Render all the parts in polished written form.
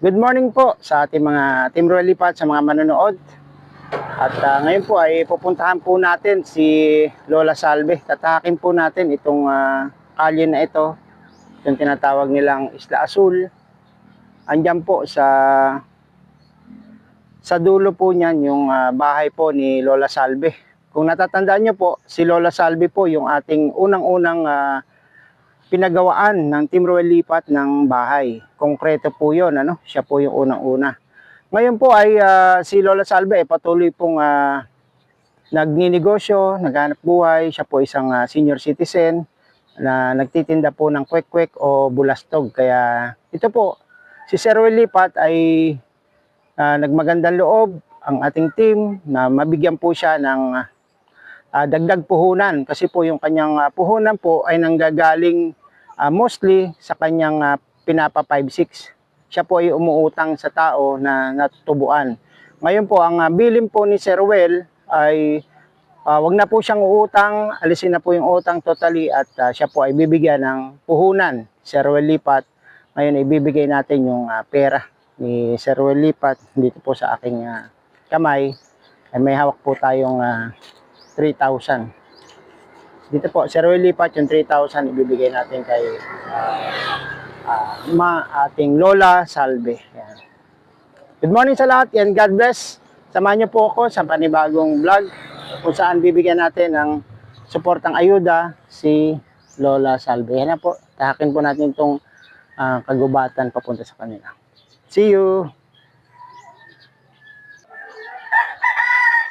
Good morning po sa ating mga Team Royal Lipat, sa mga manonood. At ngayon po ay pupuntahan po natin si Lola Salve. Tatahakin po natin itong kalye na ito, yung tinatawag nilang Isla Azul. Andyan po sa dulo po niyan yung bahay po ni Lola Salve. Kung natatandaan nyo po, si Lola Salve po yung ating unang-unang pinagawaan ng Team Royal Lipat ng bahay. Konkreto po yun, ano? Siya po yung unang-una. Ngayon po ay si Lola Salve patuloy pong nagninegosyo, naghanap buhay. Siya po isang senior citizen na nagtitinda po ng kwek-kwek o bulastog. Kaya ito po, si Sir Royal Lipat ay nagmagandang loob ang ating team na mabigyan po siya ng dagdag puhunan. Kasi po yung kanyang puhunan po ay nanggagaling mostly sa kanyang pinapa 5-6. Siya po ay umuutang sa tao na natutubuan. Ngayon po, ang bilin po ni Sir Well ay wag na po siyang uutang, alisin na po yung utang totally at siya po ay bibigyan ng puhunan. Sir Well Lipat, ngayon ay bibigay natin yung pera ni Sir Well Lipat dito po sa aking kamay. Ay may hawak po tayong 3,000. Dito po, Sir Well Lipat, yung 3,000 ibibigay natin kay ating Lola Salve. Yan. Good morning sa lahat and God bless. Samahan niyo po ako sa panibagong vlog kung saan bibigyan natin ng suportang ayuda si Lola Salve. Yan na po, tahakin po natin itong kagubatan papunta sa kanila. See you!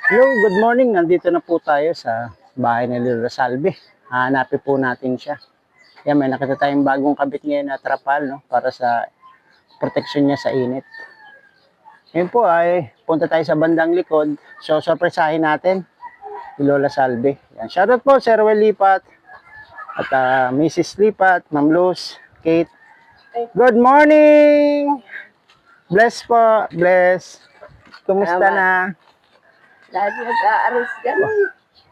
Hello, good morning. Nandito na po tayo sa bahay ni Lola Salve. Hanapin po natin siya. Yan, may nakita tayong bagong kabit ngayon na trapal, no? Para sa protection niya sa init. Ngayon po ay punta tayo sa bandang likod. So, sorpresahin natin si Lola Salve. Yan. Shoutout po, Sir Well Lipat. At Mrs. Lipat, Ma'am Luz, Kate. Good morning! Bless po, bless. Kumusta na? Lagi nag-aaros ganun.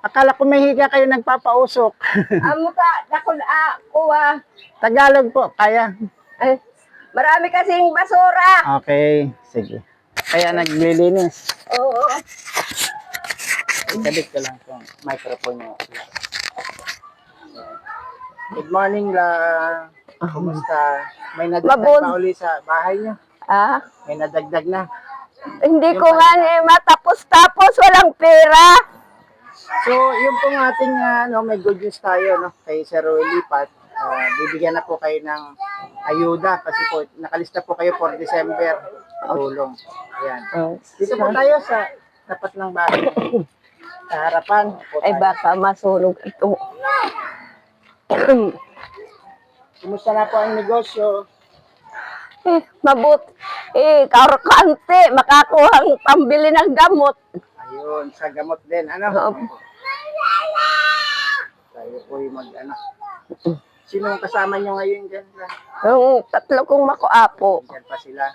Akala ko may higa kayo nagpapausok. Amo ka, nakul kuha. Tagalog po, kaya. Ay, marami kasing basura. Okay, sige. Kaya naglilinis. Oo. Sabit ko lang itong microphone nyo. Good morning, La. Kumusta? May nadagdag Mabun. na uli sa bahay nyo? Ah, May nadagdag na. hindi ko nga matapos-tapos, walang pera. So, yun pong ating may good news tayo, no? Kay Sir Roy Lipat. Bibigyan na po kayo ng ayuda kasi po nakalista po kayo for December. Tulong. Ayan. Dito po tayo sa tapat ng bahay. Sa harapan. Ay, baka masunog ito. Kumusta na po ang negosyo? Karkante, makakuha ang pambili ng gamot. Ayun, sa gamot din. Ano? Tayo po yung Sino ang kasama nyo ngayon dyan? Yung tatlo kong makuapo. Dyan pa sila.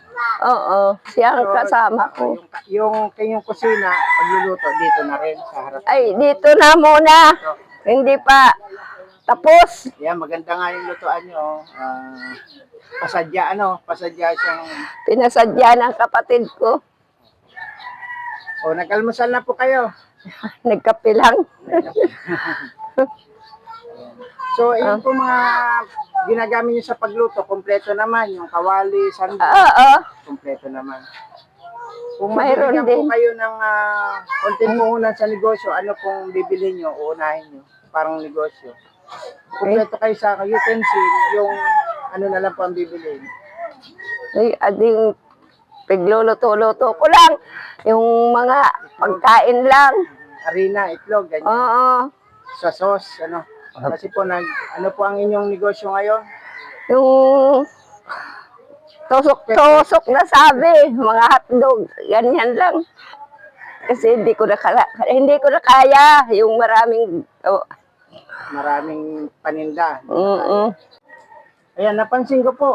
Oo, siya ang kasama ko. Yung kanyang kusina, pagluluto, dito na rin sa harap. Ay, dito na muna. Hindi pa tapos. Yan, maganda nga yung lutuan nyo. Pasadya, pasadya siyang... Pinasadya ng kapatid ko. O, nag-almusal na po kayo. Nagkape lang. So, yung po mga ginagamit nyo sa pagluto, kompleto naman. Yung kawali, sandok, Oo. kompleto naman. Kung Mayroon mabibigyan po din. kayo ng konting puhunan sa negosyo, ano pong bibili nyo, uunahin nyo? Parang negosyo. Kompleto kayo sa utensil, yung ano na lang po ang bibili. Ay, ading pigluluto-luto ko lang. Yung mga pagkain lang. Harina, itlog, ganyan. Oo. Sa sauce, Kasi po, ano po ang inyong negosyo ngayon? Yung tusok-tusok na sabi. Mga hotdog. Ganyan lang. Kasi hindi ko na kaya. Yung maraming... Maraming paninda. Mm-mm. Ayan, napansin ko po,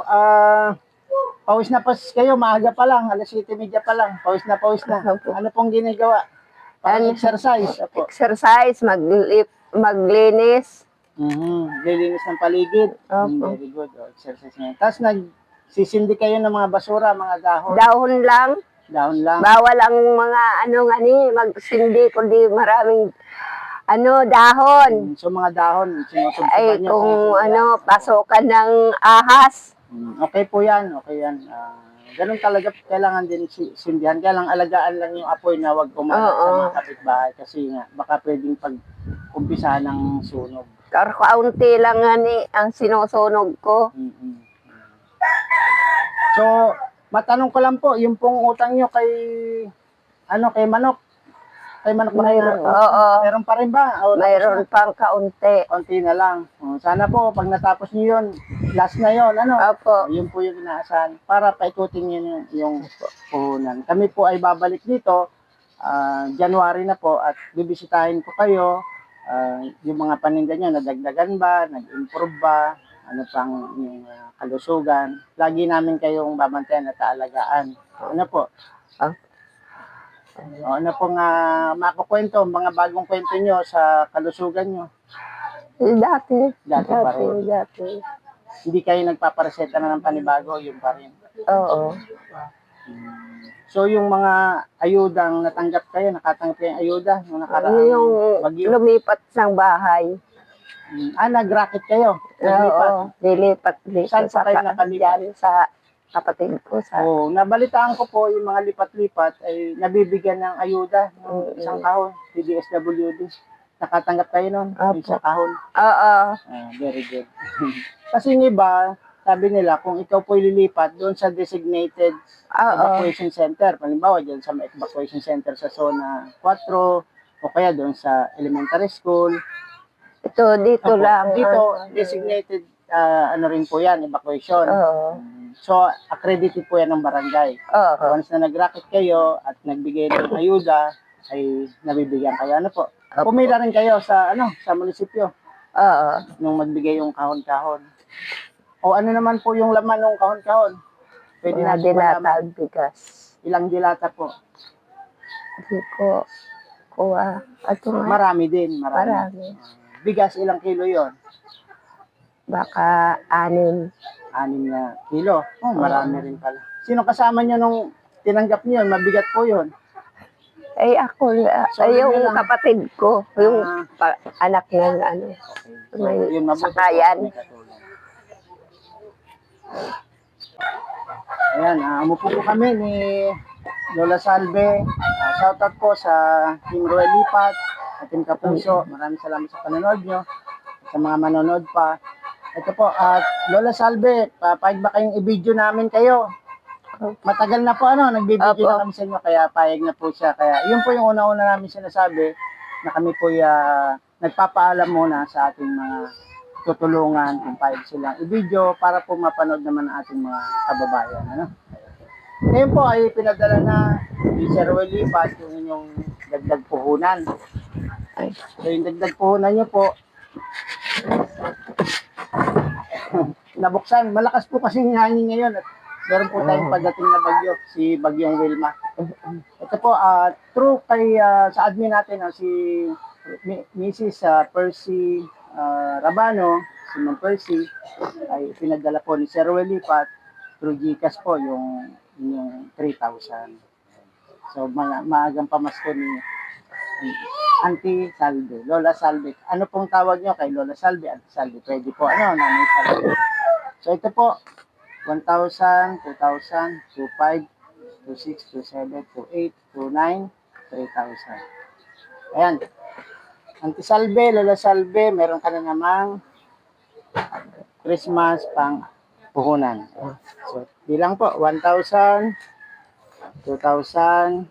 pawis na pawis kayo, maaga pa lang, 7:30 pa lang, pawis na pawis na. Ano pong ginagawa? Parang exercise. Apo. Exercise, maglinis. Lilinis ng paligid. Opo. Very good. Exercise ngayon. Tapos sisindi kayo ng mga basura, mga dahon. Dahon lang. Dahon lang. Bawal ang mga magsindi kundi maraming dahon. So mga dahon, sinusubsoban Ay nyo. kung pasokan ng ahas. Okay po yan, okay yan. Ganun talaga, kailangan din sindihan. Kaya lang alagaan lang yung apoy na wag kumalat sa Oo. mga kapitbahay. Kasi nga, baka pwedeng pag-umpisa ng sunog. Kaunti lang ang sinusunog ko. So, matanong ko lang po, yung pong utang nyo kay Manok. Kay Manok ba kayo? Oo. Meron pa rin ba? O, Mayroon pang kaunti. konti na lang. Sana po, pag natapos nyo yun, last na yun, Opo. yun po yung inaasahan para paikutin nyo yung puhunan. Kami po ay babalik dito, January na po, at bibisitahin ko kayo, yung mga paninda nyo, nadagdagan ba, nag-improve ba, ano pang yung kalusugan. Lagi namin kayong babantayan at aalagaan. Ano po? Ano pong makukwento, mga bagong kwento nyo sa kalusugan nyo? Dati. Dati pa rin. Dati. Hindi kayo nagpapareseta na ng panibago, yun pa rin. Oo. So yung mga ayudang natanggap kayo, nakatanggap kayo ng ayuda nung nakaraang Yung bagyo? lumipat ng bahay. Nag-racket kayo? Naglipat? Oo. Dilipat dito. Saan pa kayo nakalipat? Dyan sa kapatid ko. Nabalitaan ko po yung mga lipat-lipat ay nabibigyan ng ayuda ng isang kahon, PDSWD. Nakatanggap kayo nun, yung isang kahon. Oo. Very good. Kasi yung iba, sabi nila, kung ikaw po lilipat doon sa designated evacuation center, halimbawa dyan sa evacuation center sa zona 4, o kaya doon sa elementary school. Dito lang. Dito, designated, rin po yan, evacuation. Oo. So, accredited po yan ng barangay. Oo. Once na nag-racket kayo at nagbigay ng ayuda, ay nabibigyan kayo. Ano po? Pumila rin kayo sa munisipyo Oo. nung magbigay yung kahon-kahon. O ano naman po yung laman ng kahon-kahon? Pwede Mga natin dilata malaman. bigas. Ilang dilata po? Hindi ko kuha. Marami din. Marami. Bigas, ilang kilo yon? Baka 6. 6 na kilo. Marami rin pala. Sino kasama nyo nung tinanggap niyo yun? Mabigat po yun. Ay ako, yung lang. kapatid ko, yung anak ng So, may yun, mabuti po. sakayan. May katulong. Ayan, umupo po kami ni Lola Salve. Shoutout po sa Team Roel Lipat at Team Kapuso. Maraming salamat sa panonood nyo. Sa mga manonood pa. Ito po, Lola Salve, papayag ba kayong i-video namin kayo? Matagal na po nagbibideo na kami sa inyo, kaya payag na po siya. Kaya yun po yung una-una namin sinasabi na kami po nagpapaalam muna sa ating mga tutulungan kung payag silang i-video para po mapanood naman ang ating mga kababayan. Ngayon po ay pinadala na ni Sir Roel Lipat yung inyong dagdag puhunan. So yung dagdag puhunan nyo po, nabuksan. Malakas po kasi yung hangin ngayon at meron po tayong pagdating na bagyo, si Bagyong Wilma. Ito po, true kay sa admin natin, si Mrs. Percy Rabano, si Ma'am Percy, ay pinadala po ni Sir Roel Lipat through GCash po yung 3,000. So, maagang pamasko ni Auntie Salve, Lola Salve. Ano pong tawag nyo kay Lola Salve? Auntie Salve. Pwede po, Nanay Salve. So, ito po, 1,000, 2,000, 2,500, 2,600, 2,700, 2,800, 2,900, 3,000. Ayan. Auntie Salve, Lola Salve, meron ka na namang Christmas pang puhunan. So, bilang po, 1,000, 2,000,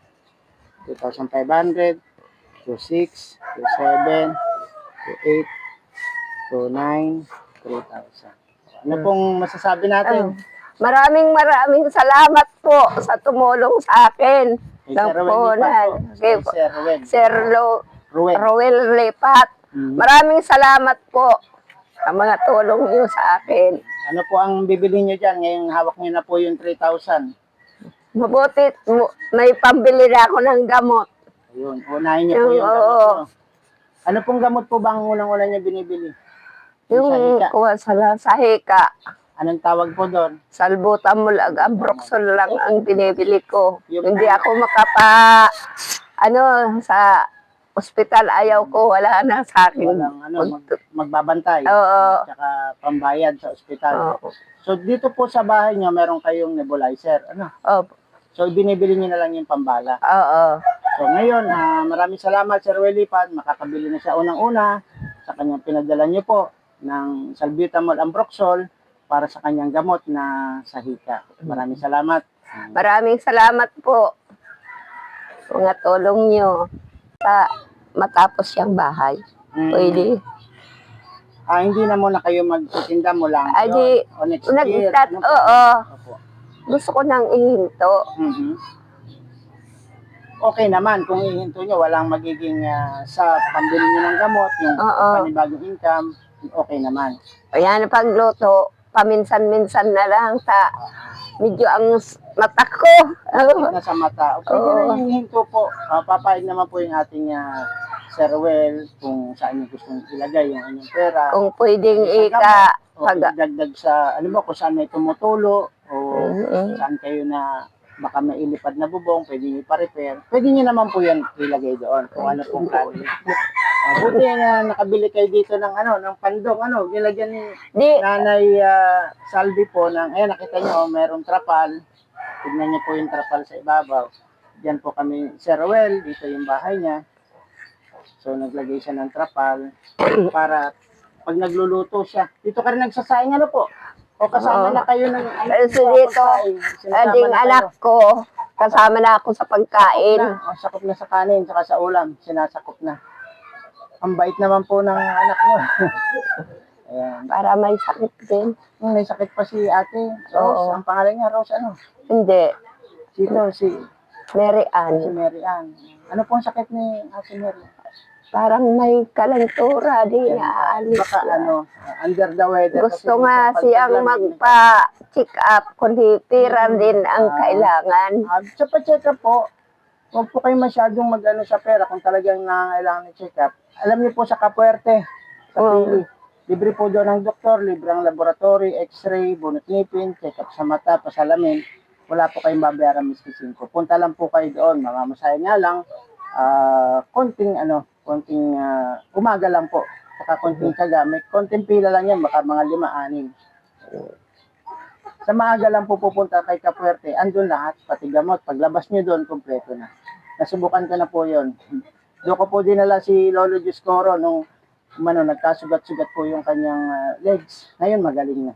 2,500, 2,600, 2,700, 2,800, 2,900, 3,000. Ano pong masasabi natin? Maraming salamat po sa tumulong sa akin ng puhunan. Sir Roel Lipat. Maraming salamat po sa mga tulong niyo sa akin. Ano po ang bibili niyo dyan? Ngayong hawak niyo na po yung 3,000. Mabuti, may pambili na ako ng gamot. Ayun, unahin niyo po yung gamot niyo. Ano pong gamot po ba ang unang-una niyo binibili? Yung kuha sa hika. Anong tawag po doon? Salbutamol ag Ambroxol lang ang binibili ko. Yung- Hindi ako sa ospital ayaw ko, wala na sa akin. Walang magbabantay. Oo. Tsaka pambayad sa ospital. Oo. So dito po sa bahay niyo meron kayong nebulizer. Ano? Opo. So binibili niyo na lang yung pambala. Oo. So ngayon, maraming salamat Sir Welipat. Makakabili na siya unang-una sa kanyang pinadala niyo po ng salbutamol ambroxol para sa kanyang gamot na sa hika. Maraming salamat. Maraming salamat po. Mga tulong nyo sa matapos yung bahay. Pwede. Hindi na muna kayo magtitinda mo lang. Ay, di, O next year. oo. Opo. Gusto ko nang ihinto. Mhm. Okay naman kung ihinto nyo, walang magiging sa pambili nyo ng gamot, yung Oo. panibagong income, okay naman. Ayan, pagluto, paminsan-minsan na lang sa medyo ang mata ko. Na sa mata. Okay na yung hinto po. Papayag naman po yung ating Sir Well kung saan nyo gustong ilagay yung inyong pera. Kung pwedeng O dagdag sa, kung saan may tumutulo o saan kayo na baka may ilipad na bubong, pwede nyo ipa-repair. Pwede nyo naman po yan ilagay doon kung ano pong plano. Buti na nakabili kayo dito ng ng pandong, nilagyan ni Nanay Salvi po ng, ayan nakita nyo, merong trapal. Tignan nyo po yung trapal sa ibabaw. Diyan po kami, Sir Well, dito yung bahay niya. So naglagay siya ng trapal para pag nagluluto siya. Dito ka rin nagsasaing po. O kasama na kayo ng So dito, ading anak ko, kasama na ako sa pagkain. Sakop na sa kanin, saka sa ulam, sinasakop na. Ang bait naman po ng anak mo. Ayan. Para may sakit din. May sakit pa si ate. Rose, ang pangalan niya, Rose Hindi. Si Mary si Ann. Mary Ann. Ano po ang sakit ni ate Mary? Parang may kalentura, di niya aalis. Baka under the weather. Gusto nga siyang magpa-check up, kundi pira din ang kailangan. Sa pa-check up po, huwag po kayo masyadong sa pera kung talagang nangangailangan ng check up. Alam niyo po sa Kapuerte, sa Pili, libre po doon ng doktor, libre ang laboratory, x-ray, bunot ngipin, check up sa mata, pasalamin. Wala po kayong babayaran miski 5. Punta lang po kayo doon, mamamasahe nga lang, konting umaga lang po. Saka konting tsaga, may konting pila lang yan, baka mga 5-6. Sa maaga lang po pupunta kay Kapuerte, andun lahat, pati gamot. Paglabas nyo doon, kompleto na. Nasubukan ko na po yon. Doon ko po dinala si Lolo Discoro nung nagkasugat-sugat po yung kanyang legs. Ngayon magaling na.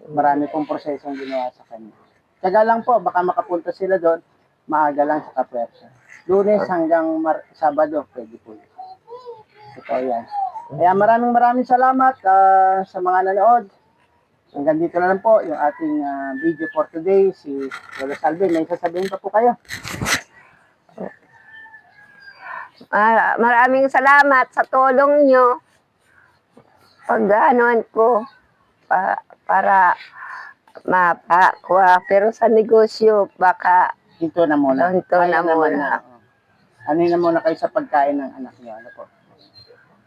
Marami pong prosesong ginawa sa kanya. Tsaga lang po, baka makapunta sila doon, maaga lang sa Kapuerte. Lunes hanggang Sabado, pwede po. Ito yan. Kaya maraming salamat sa mga nanood. Hanggang dito na lang po yung ating video for today. Si Lolo Salve, may sasabihin pa po kayo. Maraming salamat sa tulong nyo. Pag-anoan ko para mapakuha. Pero sa negosyo, baka Ito na muna. Ito na muna. Ano na muna kayo sa pagkain ng anak niyo. Ano po?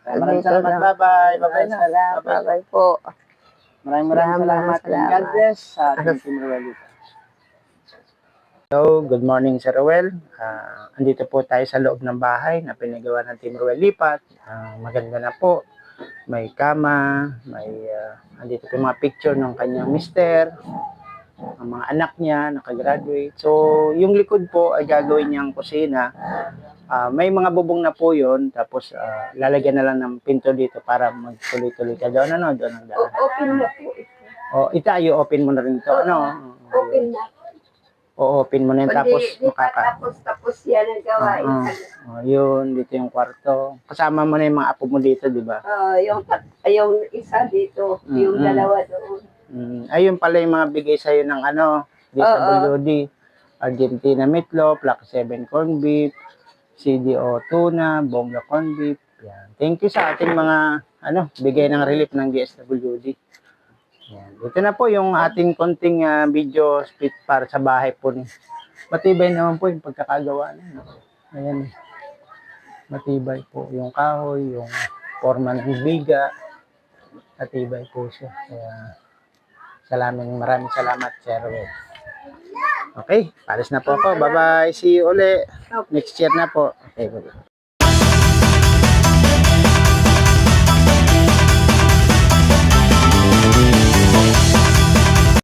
Maraming salamat. Bye-bye. Bye-bye na. Bye-bye po. Maraming salamat. God bless sa ating Team Ruel. Hello, good morning Sir Ruel. Andito po tayo sa loob ng bahay na pinagawa ng Team Ruel Lipat. Maganda na po. May kama, andito po yung mga picture ng kanyang mister, ang mga anak niya, nakagraduate. So, yung likod po ay gagawin niyang kusina. May mga bubong na po yun, tapos lalagyan na lang ng pinto dito para magtuloy-tuloy ka doon. Doon ang daan. Open mo po ito. Open mo na rin ito. Open na. Open mo na yun, Tapos yan ang gawain. Yun, dito yung kwarto. Kasama mo na yung mga apo mo dito, di ba? Yung isa dito, yung dalawa doon. Ayun pala yung mga bigay sa'yo ng DSWD. Argentina meatloaf, Lucky 7 corned beef, CDO tuna, bongga corned beef. Yan. Thank you sa ating mga bigay ng relief ng DSWD. Yan. Ito na po yung ating konting video split para sa bahay po. Matibay naman po yung pagkakagawa niya. Ayan. Matibay po yung kahoy, yung forma ng biga. Matibay po siya. Kaya Maraming salamat, Sir Ruel. Okay, palis na po ako. Bye-bye. See you uli. Next year na po. Okay, bye-bye.